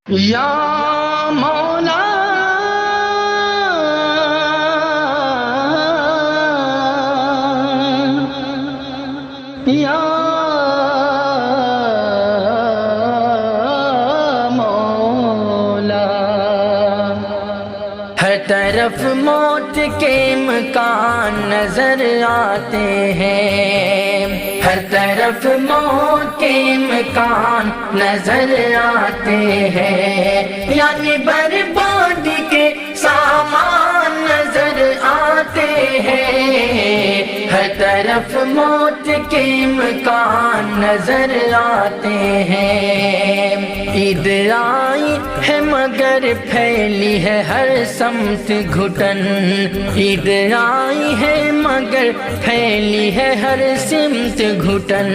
یا مولا یا مولا، ہر طرف موت کے امکان نظر آتے ہیں، ہر طرف موت کے امکان نظر آتے ہیں، یعنی بربادی کے سامان نظر آتے ہیں، ہر طرف موت کے امکان نظر آتے ہیں۔ عید آئی ہے مگر پھیلی ہے ہر سمت گھٹن، عید آئی ہے مگر پھیلی ہے ہر سمت گھٹن،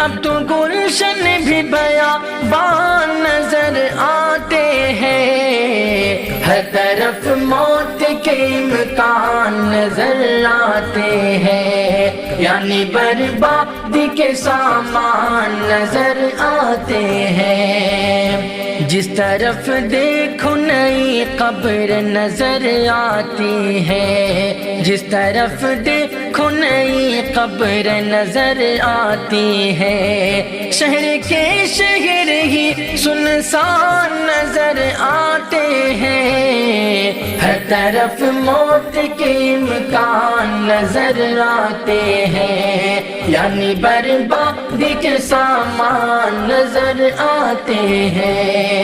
اب تو گلشن بھی بیابان نظر آتے ہیں، ہر طرف موت کے امکان نظر آتے ہیں، یعنی بربادی کے سامان نظر آتے ہیں۔ جس طرف دیکھو نئی قبر نظر آتی ہے، جس طرف دیکھو نئی قبر نظر آتی ہے، شہر کے شہر ہی سنسان نظر آتے ہیں، ہر طرف موت کے امکان نظر آتے ہیں، یعنی بربادی کے سامان نظر آتے ہیں۔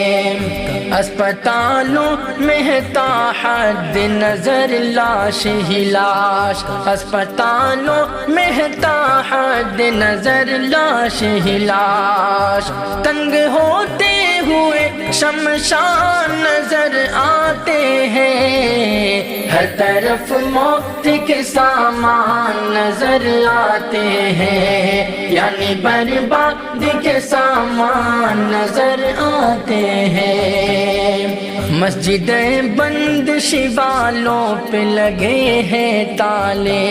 اسپتالوں میں ہے تا حد نظر لاش ہی لاش، اسپتالوں میں ہے تا حد نظر لاش ہی لاش، تنگ ہوتے ہوئے شمشان نظر آتے ہیں، ہر طرف موت کے سامان نظر آتے ہیں، یعنی بربادی کے سامان نظر آتے ہیں۔ مسجدیں بند شیوالوں پہ لگے ہیں تالے،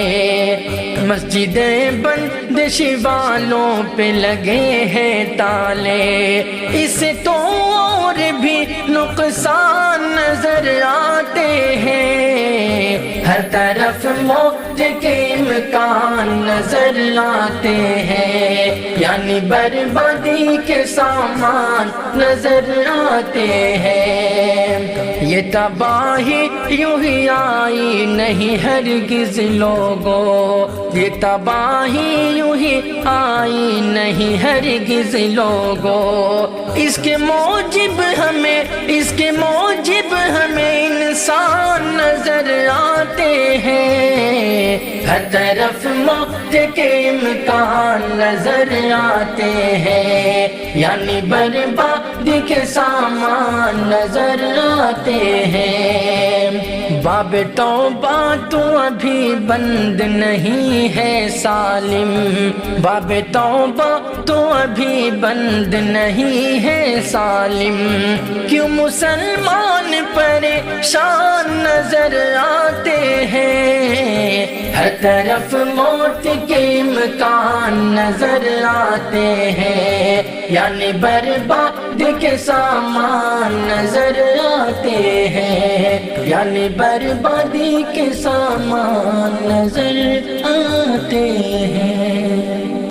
مسجدیں بند شیوالوں پہ لگے ہیں تالے، اس سے تو اور بھی نقصان نظر آتے ہیں، ہر طرف موت کے امکان نظر آتے ہیں، یعنی بربادی کے سامان نظر آتے ہیں۔ یہ تباہی یوں ہی آئی نہیں ہرگز لوگوں، یہ تباہی یوں ہی آئی نہیں ہرگز لوگوں، اس کے موجب ہمیں، اس کے موجب ہمیں انسان نظر آتے ہیں، ہر طرف موت کے امکان نظر آتے ہیں، یعنی بربادی کے سامان نظر آتے ہیں۔ باب توبہ تو ابھی بند نہیں ہے سالم، باب توبہ تو ابھی بند نہیں ہے سالم، کیوں مسلمان پریشان نظر آتے ہیں، ہر طرف موت کے امکان نظر آتے ہیں، یعنی بربادی کے سامان نظر آتے ہیں، یعنی بربادی کے سامان نظر آتے ہیں۔